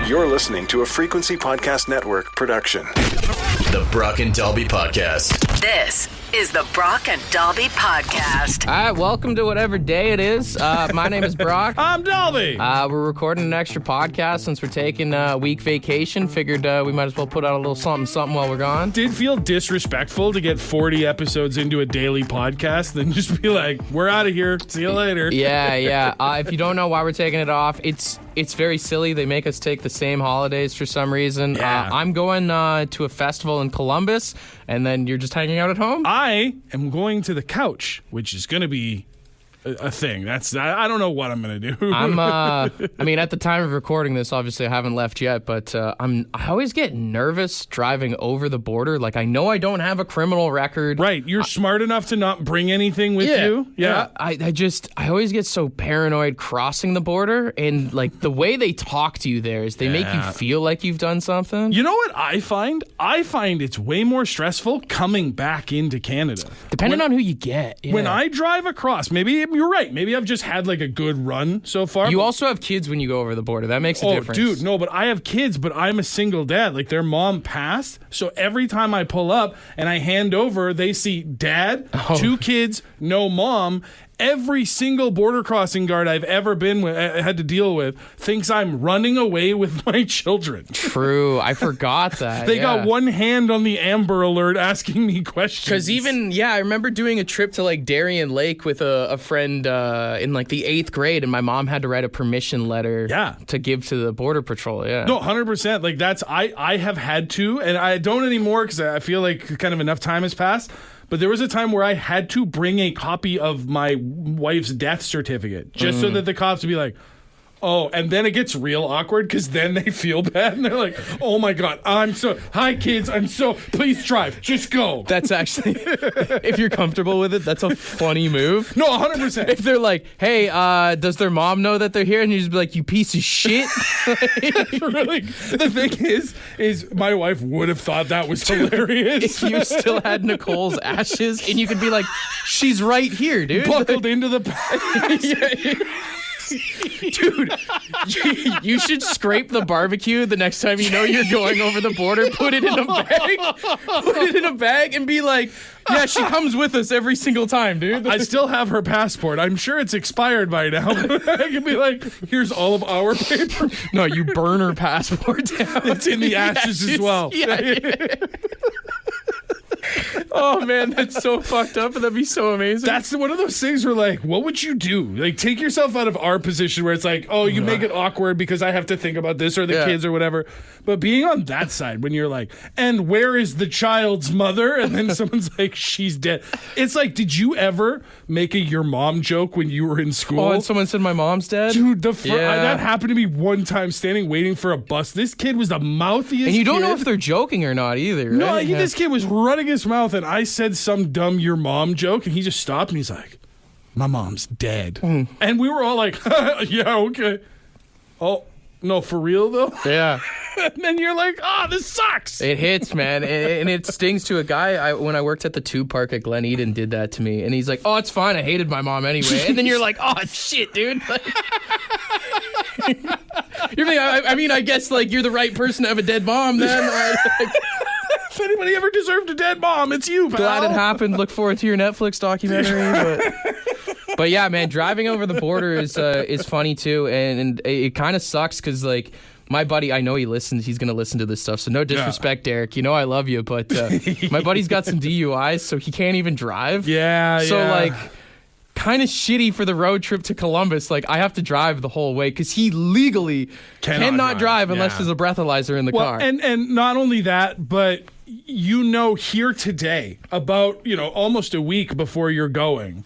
You're listening to a Frequency Podcast Network production. The Brock and Dalby Podcast. This is the Brock and Dalby Podcast. All right, welcome to whatever day it is. My name is Brock. I'm Dalby. We're recording an extra podcast since we're taking a week vacation. Figured we might as well put out a little something while we're gone. Did feel disrespectful to get 40 episodes into a daily podcast, then just be like, we're out of here. See you later. Yeah. If you don't know why we're taking it off, it's very silly. They make us take the same holidays for some reason. Yeah. I'm going to a festival in Columbus, and then you're just hanging out at home? I am going to the couch, which is going to be a thing. I don't know what I'm going to do. I mean, at the time of recording this, obviously I haven't left yet, but I always get nervous driving over the border. Like, I know I don't have a criminal record. Right. You're smart enough to not bring anything with you? Yeah. I always get so paranoid crossing the border, and like the way they talk to you there is they make you feel like you've done something. You know what I find? I find it's way more stressful coming back into Canada. Depending on who you get. Yeah. When I drive across, maybe you're right. Maybe I've just had like a good run so far. You also have kids when you go over the border. That makes a difference. Dude, no, but I have kids, but I'm a single dad. Like, their mom passed, so every time I pull up and I hand over, they see dad, 2 kids, no mom. Every single border crossing guard I've ever been with, had to deal with, thinks I'm running away with my children. True. I forgot that. They got one hand on the Amber Alert asking me questions. Because I remember doing a trip to like Darien Lake with a friend in like the 8th grade, and my mom had to write a permission letter to give to the Border Patrol. Yeah. No, 100%. Like, I have had to, and I don't anymore because I feel like kind of enough time has passed. But there was a time where I had to bring a copy of my wife's death certificate just so that the cops would be like, oh, and then it gets real awkward because then they feel bad and they're like, oh my God, hi kids, please drive, just go. That's actually, if you're comfortable with it, that's a funny move. No, 100%. If they're like, hey, does their mom know that they're here? And you just be like, you piece of shit. Really, the thing is my wife would have thought that was hilarious. If you still had Nicole's ashes and you could be like, she's right here, dude. Buckled into the past. Dude, you should scrape the barbecue the next time you know you're going over the border. Put it in a bag and be like, yeah, she comes with us every single time, dude. I still have her passport. I'm sure it's expired by now. I can be like, here's all of our paper. No, you burn her passport down. It's in the ashes as well. Yeah. Oh man, that's so fucked up, and that'd be so amazing. That's one of those things where, like, what would you do? Like, take yourself out of our position where it's like, oh, you make it awkward because I have to think about this or the kids or whatever. But being on that side when you're like, and where is the child's mother? And then someone's like, she's dead. It's like, did you ever make a your mom joke when you were in school? Oh, and someone said my mom's dead? Dude, that happened to me one time standing waiting for a bus. This kid was the mouthiest And you don't kid. know if they're joking or not either, right? No, this kid was running his mouth, and I said some dumb your mom joke, and he just stopped, and he's like, my mom's dead. And we were all like, yeah, okay. Oh, no, for real, though? Yeah. And then you're like, this sucks. It hits, man, and it stings to a guy. When I worked at the Tube Park at Glen Eden, did that to me, and he's like, oh, it's fine, I hated my mom anyway. And then you're like, oh, shit, dude. I guess, like, you're the right person to have a dead mom, then. If anybody ever deserved a dead mom, it's you, pal. Glad it happened. Look forward to your Netflix documentary. But yeah, man, driving over the border is funny too, and it kind of sucks because, like, my buddy, I know he listens. He's going to listen to this stuff, so no disrespect, Derek. You know I love you, but my buddy's got some DUIs, so he can't even drive. Yeah. So, like, kind of shitty for the road trip to Columbus. Like, I have to drive the whole way because he legally cannot drive unless there's a breathalyzer in the car. And not only that, but here today, about, almost a week before you're going,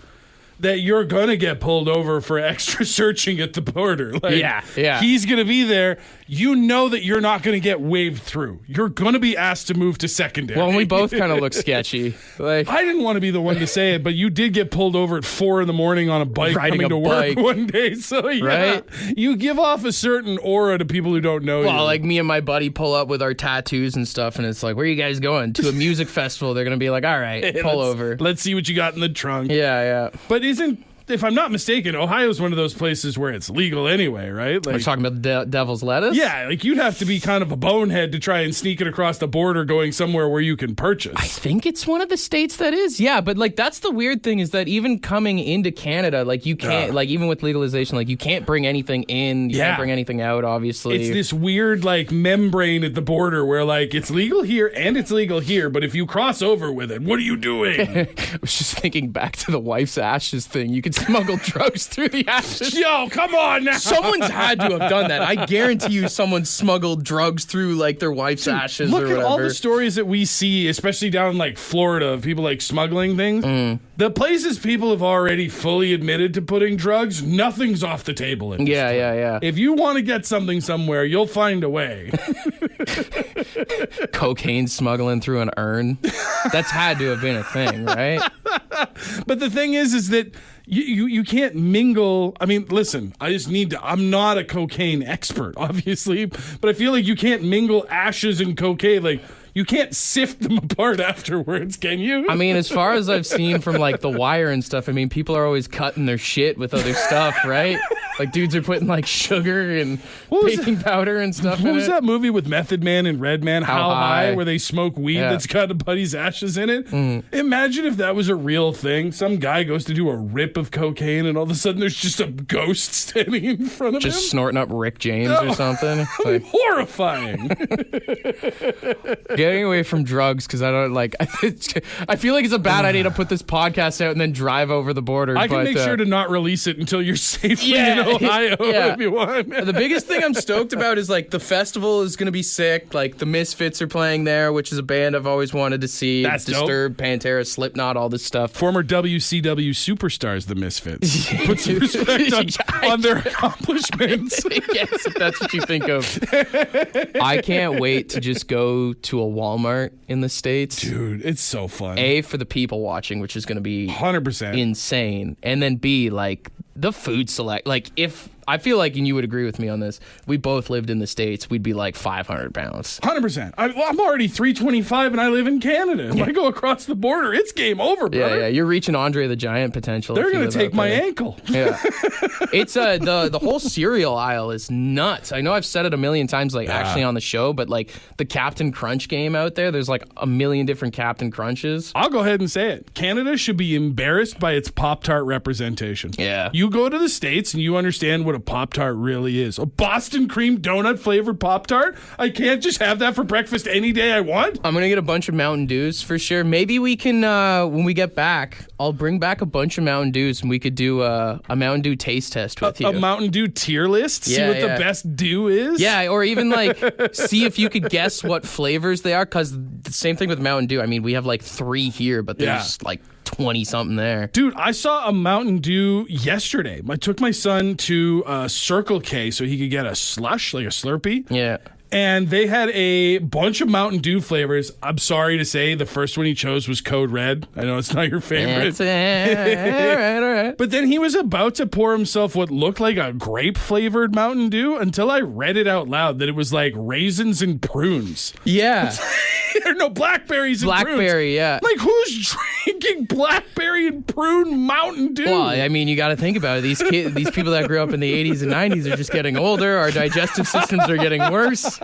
that you're going to get pulled over for extra searching at the border. Like, yeah. He's going to be there. You know that you're not going to get waved through. You're going to be asked to move to secondary. Well, and we both kind of look sketchy. Like, I didn't want to be the one to say it, but you did get pulled over at 4 a.m. on a bike coming to work one day. So, yeah, you give off a certain aura to people who don't know you. Well, like me and my buddy pull up with our tattoos and stuff, and it's like, where are you guys going? To a music festival. They're going to be like, all right, pull over. Let's see what you got in the trunk. Yeah. But isn't if I'm not mistaken, Ohio's one of those places where it's legal anyway, right? We're talking about the devil's lettuce? Yeah, like you'd have to be kind of a bonehead to try and sneak it across the border going somewhere where you can purchase. I think it's one of the states that is. Yeah, but like that's the weird thing is that even coming into Canada, like you can't, like even with legalization, like you can't bring anything in, you can't bring anything out, obviously. It's this weird like membrane at the border where like it's legal here and it's legal here, but if you cross over with it, what are you doing? I was just thinking back to the wife's ashes thing. You could smuggle drugs through the ashes. Yo, come on now. Someone's had to have done that. I guarantee you someone smuggled drugs through like their wife's ashes or whatever. Look at all the stories that we see, especially down in like Florida, of people like smuggling things. The places people have already fully admitted to putting drugs, nothing's off the table in this story. Yeah. If you want to get something somewhere, you'll find a way. Cocaine smuggling through an urn. That's had to have been a thing, right? But the thing is that you can't mingle. I mean, listen, I'm not a cocaine expert, obviously, but I feel like you can't mingle ashes and cocaine. Like, you can't sift them apart afterwards, can you? I mean, as far as I've seen from like The Wire and stuff, I mean, people are always cutting their shit with other stuff, right? Like dudes are putting like sugar and baking powder and stuff in it. What was that movie with Method Man and Redman, How High, where they smoke weed that's got a buddy's ashes in it? Imagine if that was a real thing. Some guy goes to do a rip of cocaine and all of a sudden there's just a ghost standing in front of him. Just snorting up Rick James or something. Like, horrifying. Getting away from drugs because I don't like. I feel like it's a bad idea to put this podcast out and then drive over the border. I can make sure to not release it until you're safely in Ohio if you want. The biggest thing I'm stoked about is like the festival is going to be sick. Like the Misfits are playing there, which is a band I've always wanted to see. That's Disturbed, Pantera, Slipknot, all this stuff. Former WCW superstars, the Misfits. Put some respect on their accomplishments. Yes, if that's what you think of. I can't wait to just go to a Walmart in the States. Dude, it's so fun. A, for the people watching, which is going to be 100% insane. And then B, like the food select. Like if I feel like, and you would agree with me on this, we both lived in the States, we'd be like 500 pounds. 100%. I'm already 325 and I live in Canada. If I go across the border, it's game over, brother. Yeah. You're reaching Andre the Giant potential. They're going to take my ankle. Yeah. It's the whole cereal aisle is nuts. I know I've said it a million times, like actually on the show, but like the Captain Crunch game out there's like a million different Captain Crunches. I'll go ahead and say it. Canada should be embarrassed by its Pop-Tart representation. Yeah. You go to the States and you understand what a Pop-Tart really is. A Boston cream donut flavored Pop-Tart? I can't just have that for breakfast any day I want? I'm going to get a bunch of Mountain Dews for sure. Maybe we can, when we get back, I'll bring back a bunch of Mountain Dews and we could do a Mountain Dew taste test with you. A Mountain Dew tier list? See what the best dew is? Yeah, or even like see if you could guess what flavors they are, because the same thing with Mountain Dew. I mean, we have like 3 here, but there's like 20-something there. Dude, I saw a Mountain Dew yesterday. I took my son to Circle K so he could get a slush, like a Slurpee. Yeah. And they had a bunch of Mountain Dew flavors. I'm sorry to say the first one he chose was Code Red. I know it's not your favorite. All right. But then he was about to pour himself what looked like a grape-flavored Mountain Dew until I read it out loud that it was like raisins and prunes. Yeah. There are no blackberries and prunes. Blackberry, yeah. Like, who's drinking blackberry and prune Mountain Dew? Well, I mean, you got to think about it. These people that grew up in the 80s and 90s are just getting older. Our digestive systems are getting worse.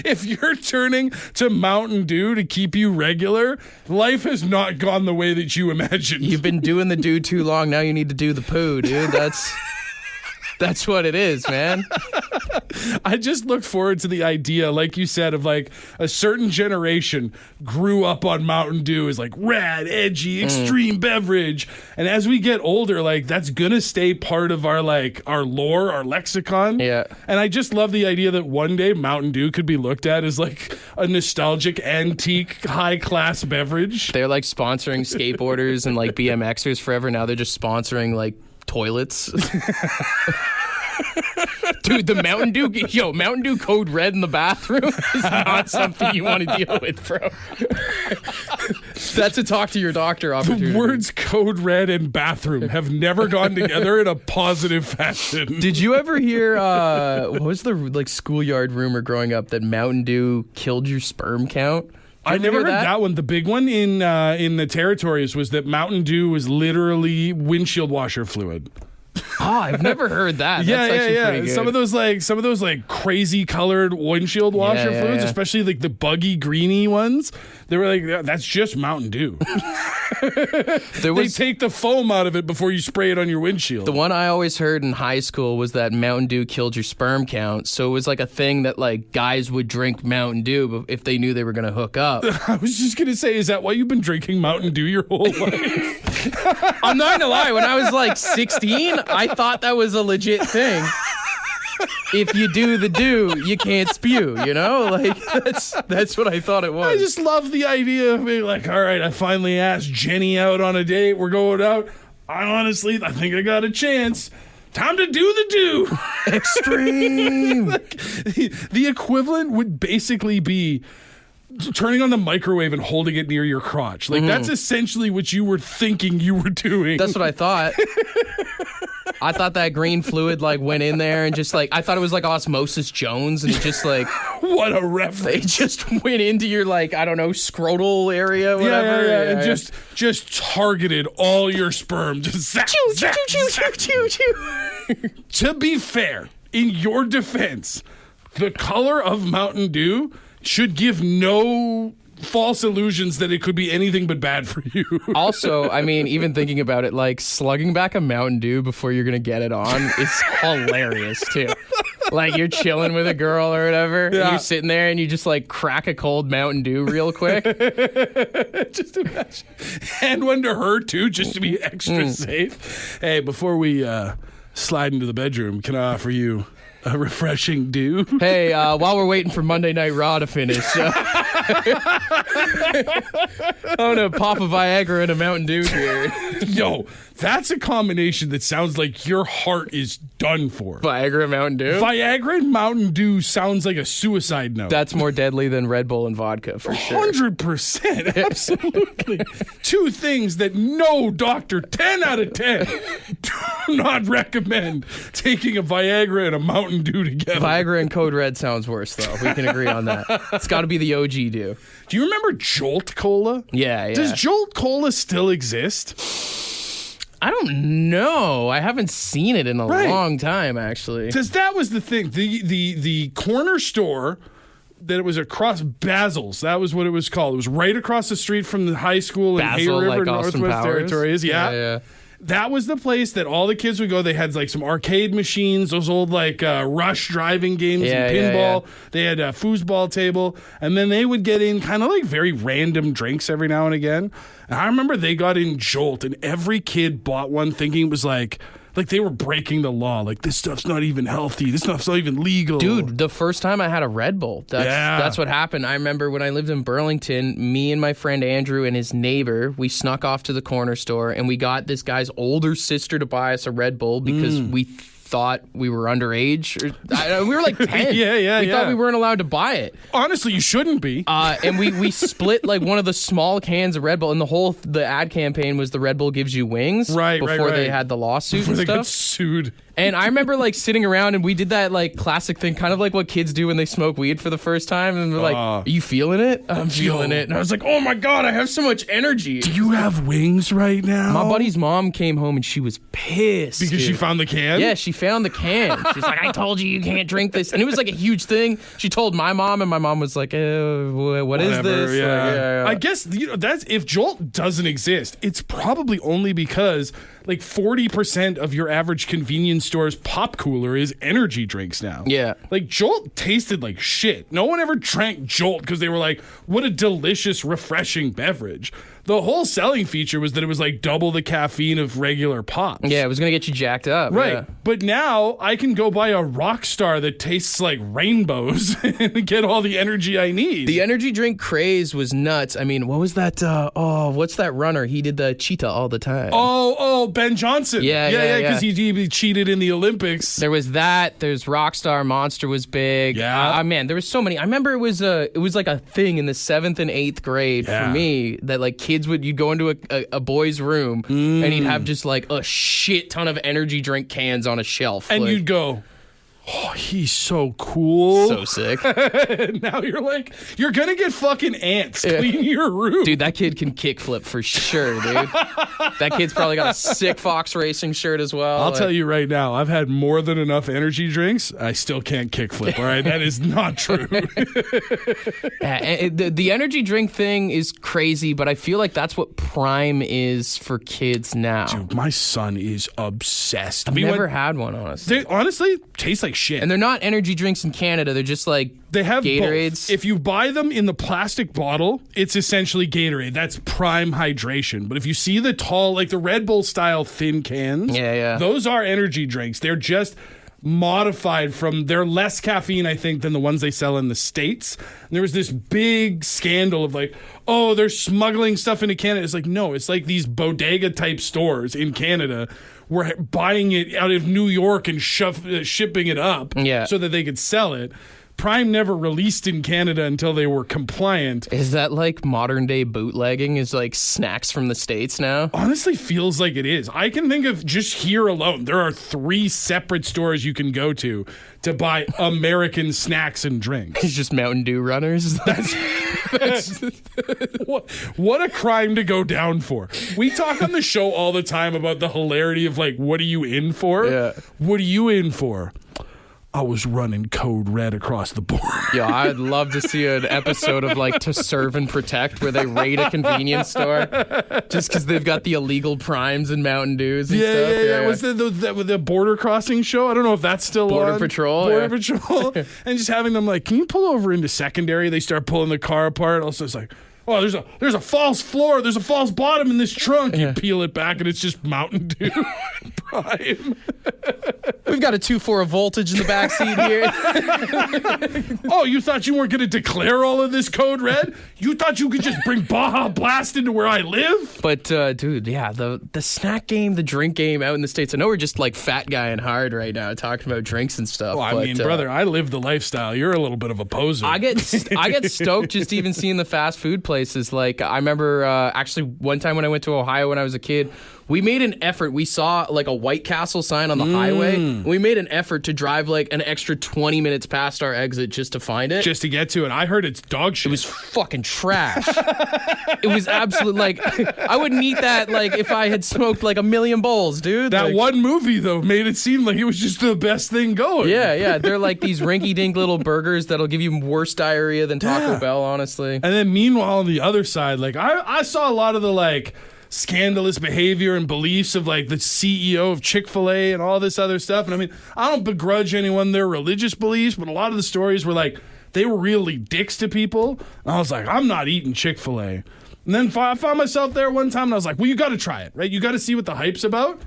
If you're turning to Mountain Dew to keep you regular, life has not gone the way that you imagined. You've been doing the dew too long. Now you need to do the poo, dude. That's what it is, man. I just look forward to the idea, like you said, of like a certain generation grew up on Mountain Dew as like rad, edgy, extreme beverage. And as we get older, like that's going to stay part of our lore, our lexicon. Yeah. And I just love the idea that one day Mountain Dew could be looked at as like a nostalgic, antique, high-class beverage. They're like sponsoring skateboarders and like BMXers forever. Now they're just sponsoring like toilets. Dude, the Mountain Dew Code Red in the bathroom is not something you want to deal with, bro. That's a talk to your doctor opportunity. The words Code Red and bathroom have never gone together in a positive fashion. Did you ever hear, what was the like schoolyard rumor growing up that Mountain Dew killed your sperm count? I never heard that? that one. The big one in the territories was that Mountain Dew was literally windshield washer fluid. Oh, I've never heard that. Yeah, That's actually yeah. pretty good. Some of those like crazy colored windshield washer fluids, especially like the buggy greeny ones. They were like, that's just Mountain Dew. They take the foam out of it before you spray it on your windshield. The one I always heard in high school was that Mountain Dew killed your sperm count. So it was like a thing that like guys would drink Mountain Dew if they knew they were going to hook up. I was just going to say, is that why you've been drinking Mountain Dew your whole life? I'm not going to lie. When I was like 16, I thought that was a legit thing. If you do the do, you can't spew, you know? Like, that's what I thought it was. I just love the idea of being like, all right, I finally asked Jenny out on a date. We're going out. I think I got a chance. Time to do the do. Extreme. Like, the equivalent would basically be turning on the microwave and holding it near your crotch. Like, that's essentially what you were thinking you were doing. That's what I thought. I thought that green fluid like went in there and just like I thought it was like Osmosis Jones and it just like what a reference. It just went into your like I don't know scrotal area whatever. Yeah. And just targeted all your sperm. Just zap, zap, zap. To be fair, in your defense, the color of Mountain Dew should give no false illusions that it could be anything but bad for you. Also, I mean, even thinking about it, like slugging back a Mountain Dew before you're gonna get it on is hilarious too. Like you're chilling with a girl or whatever, and you're sitting there and you just like crack a cold Mountain Dew real quick. Just imagine. Hand one to her too, just to be extra safe. Hey, before we slide into the bedroom, can I offer you a refreshing dew? Hey, while we're waiting for Monday Night Raw to finish, I'm gonna pop a Viagra and a Mountain Dew here. Yo, that's a combination that sounds like your heart is done for. Viagra and Mountain Dew? Viagra and Mountain Dew sounds like a suicide note. That's more deadly than Red Bull and vodka, for sure. 100%. Absolutely. Two things that no doctor, 10 out of 10, do not recommend taking a Viagra and a Mountain Dew together. Viagra and Code Red sounds worse, though. We can agree on that. It's got to be the OG Dew. Do you remember Jolt Cola? Yeah. Does Jolt Cola still exist? I don't know. I haven't seen it in a long time, actually. Because that was the thing. The corner store that it was across Basil's. That was what it was called. It was right across the street from the high school in Hay River, like Northwest Territories. Yeah. That was the place that all the kids would go. They had like some arcade machines, those old like Rush driving games and pinball. They had a foosball table. And then they would get in kind of like very random drinks every now and again. And I remember they got in Jolt and every kid bought one thinking it was like they were breaking the law. Like, this stuff's not even healthy. This stuff's not even legal. Dude, the first time I had a Red Bull, that's what happened. I remember when I lived in Burlington, me and my friend Andrew and his neighbor, we snuck off to the corner store and we got this guy's older sister to buy us a Red Bull because we thought we were underage. We were like 10. We thought we weren't allowed to buy it. Honestly, you shouldn't be. And we split like one of the small cans of Red Bull, and the ad campaign was the Red Bull gives you wings. Before they had the lawsuit before and they stuff. got sued. And I remember like sitting around and we did that like classic thing, kind of like what kids do when they smoke weed for the first time. And we're like, are you feeling it? I'm feeling it. And I was like, oh my God, I have so much energy. Do you have wings right now? My buddy's mom came home and she was pissed. Because she found the can? Yeah, she found the can. She's like, I told you can't drink this. And it was like a huge thing. She told my mom and my mom was like, what is this? Yeah. I guess that's if Jolt doesn't exist, it's probably only because like 40% of your average convenience store's pop cooler is energy drinks now. Yeah. Like Jolt tasted like shit. No one ever drank Jolt because they were like, what a delicious, refreshing beverage. The whole selling feature was that it was like double the caffeine of regular pops. Yeah, it was going to get you jacked up. Right. Yeah. But now I can go buy a Rockstar that tastes like rainbows and get all the energy I need. The energy drink craze was nuts. I mean, what was that? What's that runner? He did the cheetah all the time. Oh, Ben Johnson. Yeah. Because he cheated in the Olympics. There was that. There's Rockstar. Monster was big. Yeah. Man, there was so many. I remember it was like a thing in the 7th and 8th grade for me that like kids you'd go into a boy's room and he'd have just like a shit ton of energy drink cans on a shelf. And like, you'd go, Oh, he's so cool. So sick. Now you're like, you're going to get fucking ants cleaning your room. Dude, that kid can kickflip for sure, dude. That kid's probably got a sick Fox Racing shirt as well. I'll tell you right now, I've had more than enough energy drinks. I still can't kickflip, all right? That is not true. The energy drink thing is crazy, but I feel like that's what Prime is for kids now. Dude, my son is obsessed. I've never had one, honestly. They honestly taste like shit. And they're not energy drinks in Canada. They're just like they have Gatorades. Both. If you buy them in the plastic bottle, it's essentially Gatorade. That's Prime hydration. But if you see the tall, like the Red Bull style thin cans, those are energy drinks. They're just modified from, they're less caffeine, I think, than the ones they sell in the States. And there was this big scandal of like, oh, they're smuggling stuff into Canada. It's like, no, it's like these bodega type stores in Canada were buying it out of New York and shipping it up so that they could sell it. Prime never released in Canada until they were compliant. Is that like modern day bootlegging? Is like snacks from the States now? Honestly, feels like it is. I can think of just here alone, there are 3 separate stores you can go to buy American snacks and drinks. It's just Mountain Dew runners. That's what a crime to go down for. We talk on the show all the time about the hilarity of like, what are you in for? Yeah. What are you in for? I was running code red across the board. Yo, I'd love to see an episode of like To Serve and Protect where they raid a convenience store just because they've got the illegal primes and Mountain Dews and stuff. Yeah. Was the border crossing show? I don't know if that's still Border on. Patrol. Border Patrol. And just having them like, can you pull over into secondary? They start pulling the car apart. Also, it's like, oh, there's a false floor. There's a false bottom in this trunk. You peel it back and it's just Mountain Dew and Prime. We've got a 2.4 voltage in the back seat here. Oh, you thought you weren't going to declare all of this code red? You thought you could just bring Baja Blast into where I live? But, dude, yeah, the snack game, the drink game out in the States. I know we're just like fat guy and hard right now talking about drinks and stuff. Well, I mean, brother, I live the lifestyle. You're a little bit of a poser. I get stoked just even seeing the fast food places. Like, I remember actually one time when I went to Ohio when I was a kid, we made an effort. We saw like a White Castle sign on the highway. We made an effort to drive like an extra 20 minutes past our exit just to find it. Just to get to it. I heard it's dog shit. It was fucking trash. It was absolute, like, I wouldn't eat that like if I had smoked like a million bowls, dude. That like, one movie, though, made it seem like it was just the best thing going. Yeah. They're like these rinky-dink little burgers that'll give you worse diarrhea than Taco Bell, honestly. And then meanwhile, on the other side, like, I saw a lot of the, like, scandalous behavior and beliefs of like the CEO of Chick-fil-A and all this other stuff. And I mean, I don't begrudge anyone their religious beliefs, but a lot of the stories were like, they were really dicks to people. And I was like, I'm not eating Chick-fil-A. And then I found myself there one time and I was like, well, you got to try it, right? You got to see what the hype's about.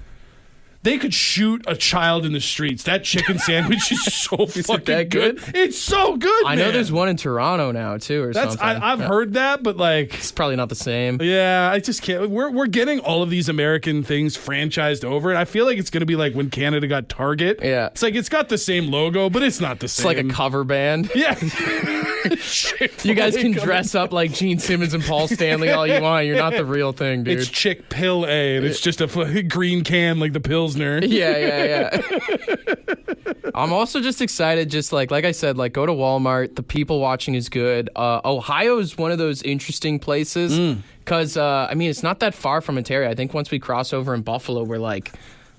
They could shoot a child in the streets. That chicken sandwich is so fucking good. It's so good, I know there's one in Toronto now, too, or something. I've heard that, but like... It's probably not the same. Yeah, I just can't... We're getting all of these American things franchised over, and I feel like it's going to be like when Canada got Target. Yeah. It's like, it's got the same logo, but it's not the same. It's like a cover band. Yeah. You guys can dress up like Gene Simmons and Paul Stanley all you want. You're not the real thing, dude. It's Chick-fil-A, and it's just a green can like the Pilsner. Yeah. I'm also just excited, just like I said, like go to Walmart. The people watching is good. Ohio is one of those interesting places because, I mean, it's not that far from Ontario. I think once we cross over in Buffalo, we're like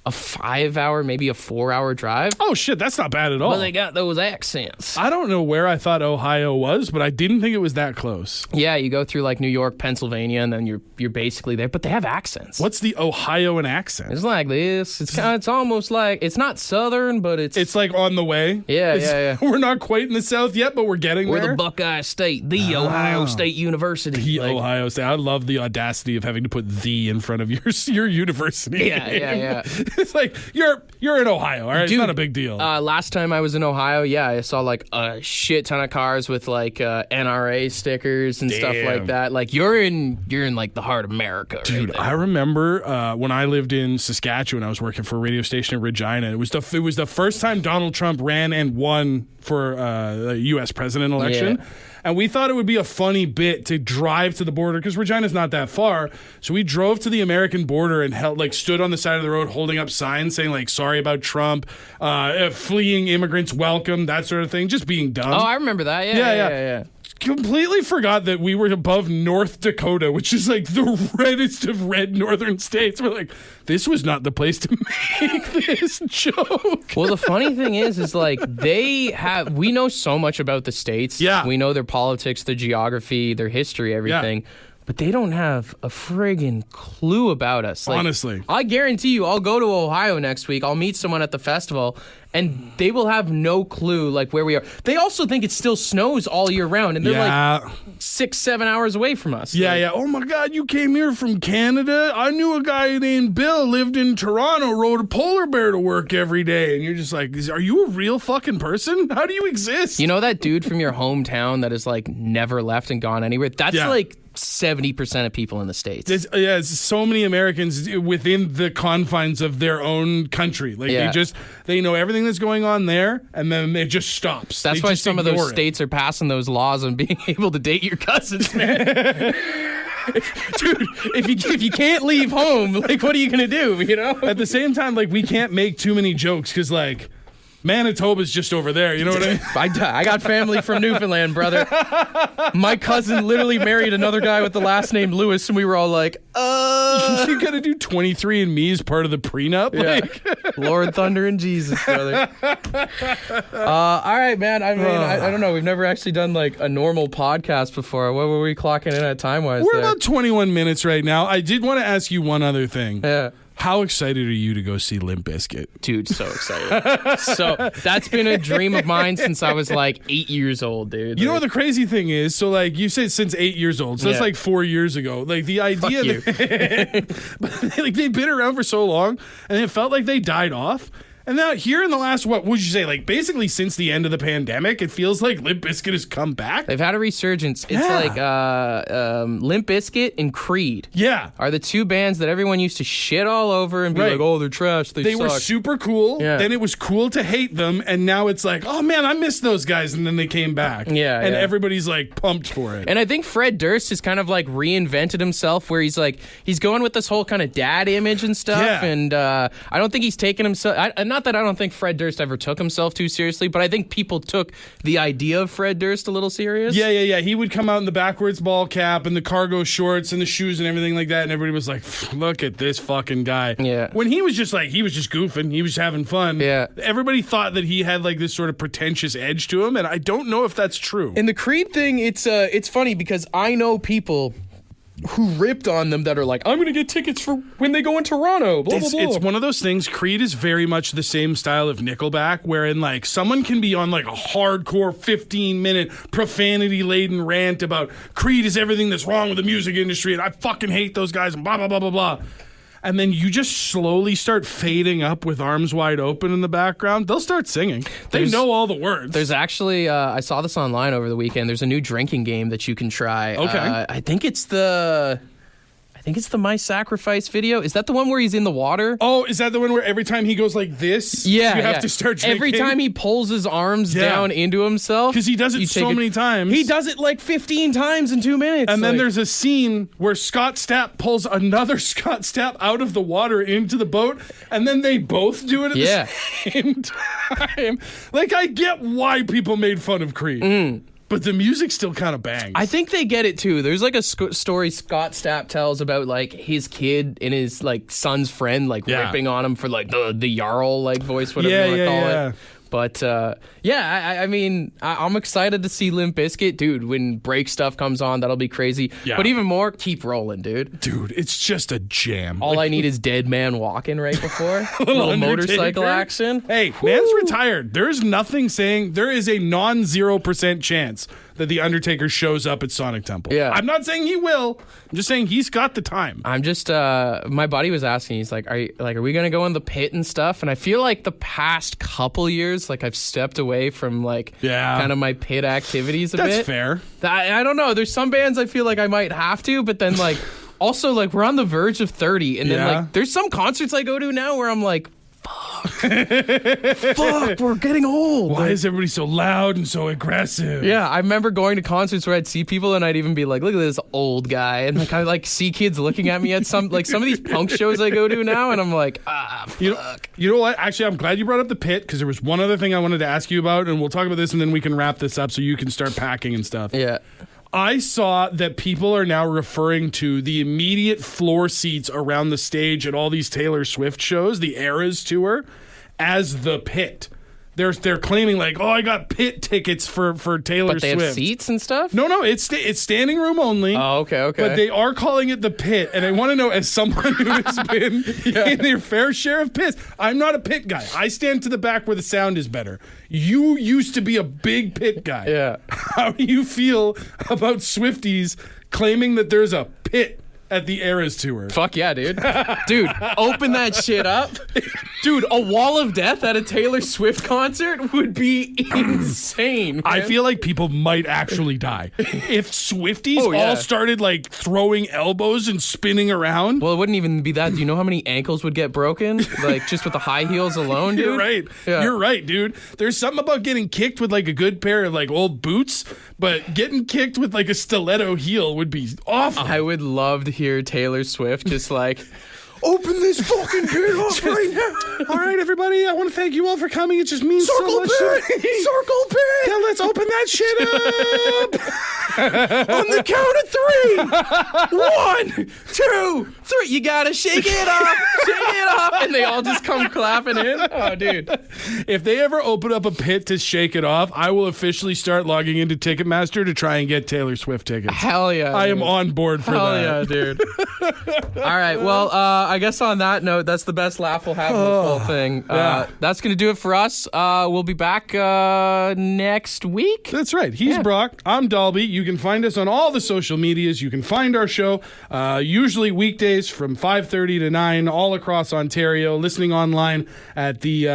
a 5-hour, maybe a 4-hour drive. Oh, shit, that's not bad at all. But they got those accents. I don't know where I thought Ohio was, but I didn't think it was that close. Yeah, you go through like New York, Pennsylvania, and then you're basically there. But they have accents. What's the Ohioan accent? It's like this. It's almost like, it's not Southern, but it's like on the way. Yeah. We're not quite in the South yet, but we're getting there. We're the Buckeye State, the Ohio State University. The Ohio State. I love the audacity of having to put "the" in front of your university. Yeah. It's like you're in Ohio, all right? Dude, it's not a big deal. Last time I was in Ohio, I saw like a shit ton of cars with like NRA stickers and stuff like that. Like you're in like the heart of America, dude. Right, I remember when I lived in Saskatchewan, I was working for a radio station in Regina. It was the first time Donald Trump ran and won for the U.S. president election. Yeah. And we thought it would be a funny bit to drive to the border because Regina's not that far. So we drove to the American border and stood on the side of the road holding up signs saying like, sorry about Trump, fleeing immigrants welcome, that sort of thing. Just being dumb. Oh, I remember that. Yeah. Completely forgot that we were above North Dakota, which is like the reddest of red northern states. We're like, this was not the place to make this joke. Well, the funny thing is like we know so much about the states. Yeah. We know their politics, their geography, their history, everything. Yeah. But they don't have a friggin' clue about us. Like, honestly. I guarantee you, I'll go to Ohio next week. I'll meet someone at the festival, and they will have no clue like where we are. They also think it still snows all year round, and they're like 6-7 hours away from us. Yeah. Oh my God, you came here from Canada? I knew a guy named Bill, lived in Toronto, rode a polar bear to work every day. And you're just like, are you a real fucking person? How do you exist? You know that dude from your hometown that has like never left and gone anywhere? That's like 70% of people in the States. It's so many Americans within the confines of their own country. Like they know everything that's going on there, and then it just stops. That's why some of those states are passing those laws on being able to date your cousins, man. Dude, if you can't leave home, like, what are you gonna do? You know. At the same time, like, we can't make too many jokes because like Manitoba's just over there, you know what I mean? I got family from Newfoundland, brother. My cousin literally married another guy with the last name Lewis, and we were all like, You gotta do 23andMe as part of the prenup? Yeah. Like. Lord, Thunder, and Jesus, brother. All right, man. I mean, I don't know. We've never actually done like a normal podcast before. What were we clocking in at time-wise? We're about 21 minutes right now. I did want to ask you one other thing. Yeah. How excited are you to go see Limp Bizkit? Dude, so excited. So that's been a dream of mine since I was like 8 years old, dude. You know what the crazy thing is? So like you said since 8 years old. So that's like 4 years ago. Like the idea that like they've been around for so long and it felt like they died off. And now here in the last, what would you say, like basically since the end of the pandemic, it feels like Limp Bizkit has come back. They've had a resurgence. It's like Limp Bizkit and Creed. Yeah. Are the two bands that everyone used to shit all over and be like, oh, they're trash, they suck. Were super cool. Yeah. Then it was cool to hate them. And now it's like, oh man, I miss those guys. And then they came back. Yeah. And everybody's like pumped for it. And I think Fred Durst has kind of like reinvented himself where he's like, he's going with this whole kind of dad image and stuff. Yeah. And I don't think he's taken himself, not that I don't think Fred Durst ever took himself too seriously, but I think people took the idea of Fred Durst a little serious. Yeah. He would come out in the backwards ball cap and the cargo shorts and the shoes and everything like that, and everybody was like, look at this fucking guy. Yeah. When he was just goofing, he was having fun. Yeah. Everybody thought that he had like this sort of pretentious edge to him, and I don't know if that's true. And the Creed thing, it's funny because I know people who ripped on them that are like, I'm going to get tickets for when they go in Toronto, blah, blah, blah. It's one of those things. Creed is very much the same style of Nickelback, wherein like someone can be on like a hardcore 15-minute profanity-laden rant about Creed is everything that's wrong with the music industry and I fucking hate those guys and blah, blah, blah, blah, blah. And then you just slowly start fading up with Arms Wide Open in the background. They'll start singing. They know all the words. There's actually, I saw this online over the weekend. There's a new drinking game that you can try. Okay. I think it's the My Sacrifice video. Is that the one where he's in the water? Oh, is that the one where every time he goes like this, you have to start drinking? Every time he pulls his arms down into himself. Because he does it so many times. He does it like 15 times in 2 minutes. And then there's a scene where Scott Stapp pulls another Scott Stapp out of the water into the boat, and then they both do it at the same time. Like, I get why people made fun of Creed. But the music still kind of bangs. I think they get it too. There's like a story Scott Stapp tells about like his kid and his like son's friend like ripping on him for like the Jarl like voice, whatever you want to call it. But I mean, I'm excited to see Limp Bizkit, dude. When break stuff comes on, that'll be crazy. Yeah. But even more, keep rolling, dude. Dude, it's just a jam. All I need is Dead Man Walking right before. A little motorcycle action. Hey, man's retired. There's nothing saying there is a non-0% chance that the Undertaker shows up at Sonic Temple. Yeah. I'm not saying he will. I'm just saying he's got the time. I'm just my buddy was asking, he's like, are we gonna go in the pit and stuff? And I feel like the past couple years, like I've stepped away from like kind of my pit activities a bit. That's fair. I don't know. There's some bands I feel like I might have to, but then like also like we're on the verge of 30, and then like there's some concerts I go to now where I'm like, fuck. fuck, we're getting old. Why is everybody so loud and so aggressive? Yeah, I remember going to concerts where I'd see people and I'd even be like, look at this old guy. And like, I like see kids looking at me at some of these punk shows I go to now. And I'm like, fuck. You know what? Actually, I'm glad you brought up the pit because there was one other thing I wanted to ask you about. And we'll talk about this and then we can wrap this up so you can start packing and stuff. Yeah. I saw that people are now referring to the immediate floor seats around the stage at all these Taylor Swift shows, the Eras tour, as the pit. They're claiming like, oh, I got pit tickets for Taylor But they Swift. have seats and stuff? No, it's standing room only. Oh, okay. But they are calling it the pit, and I want to know, as someone who has been in their fair share of pits, I'm not a pit guy. I stand to the back where the sound is better. You used to be a big pit guy. Yeah. How do you feel about Swifties claiming that there's a pit at the Eras tour? Fuck yeah, dude. Dude, open that shit up. Dude, a wall of death at a Taylor Swift concert would be insane, man. I feel like people might actually die. If Swifties yeah. all started like throwing elbows and spinning around. Well, it wouldn't even be that. Do you know how many ankles would get broken? Like, just with the high heels alone, dude? You're right. Yeah. You're right, dude. There's something about getting kicked with like a good pair of like old boots, but getting kicked with like a stiletto heel would be awful. I would love to hear Taylor Swift just like, open this fucking pit up right now. All right, everybody. I want to thank you all for coming. It just means so much. Circle pit. Yeah, let's open that shit up. On the count of 3. 1, 2, 3. You gotta shake it off. Shake it off. And they all just come clapping in. Oh, dude. If they ever open up a pit to shake it off, I will officially start logging into Ticketmaster to try and get Taylor Swift tickets. Hell yeah. I dude. am on board for Hell that. yeah, dude. All right. Well, I guess on that note, that's the best laugh we'll have in this whole thing. Yeah. That's going to do it for us. We'll be back next week. That's right. He's Brock. I'm Dalby. You can find us on all the social medias. You can find our show usually weekdays from 5:30 to 9 all across Ontario. Listening online at the,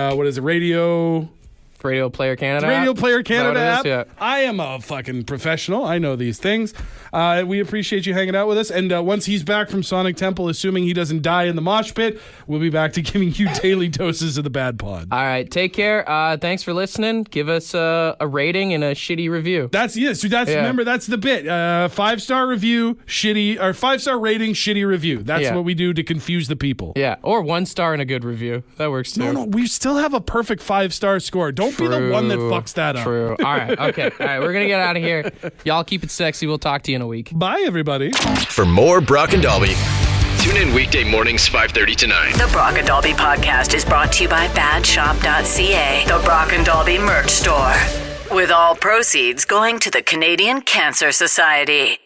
Radio Player Canada. Radio Player Is that what Canada it app. is? Yeah. I am a fucking professional. I know these things. We appreciate you hanging out with us. And once he's back from Sonic Temple, assuming he doesn't die in the mosh pit, we'll be back to giving you daily doses of the BaDPod. All right. Take care. Thanks for listening. Give us a rating and a shitty review. Remember, that's the bit. 5-star review, shitty, or 5-star rating, shitty review. That's what we do to confuse the people. Yeah. Or 1 star and a good review. That works too. No, we still have a perfect 5-star score. Don't be the one that fucks that up. True. All right. Okay. All right. We're going to get out of here. Y'all keep it sexy. We'll talk to you in a week. Bye, everybody. For more Brock and Dalby, tune in weekday mornings 5:30 to 9. The Brock and Dalby podcast is brought to you by badshop.ca, the Brock and Dalby merch store. With all proceeds going to the Canadian Cancer Society.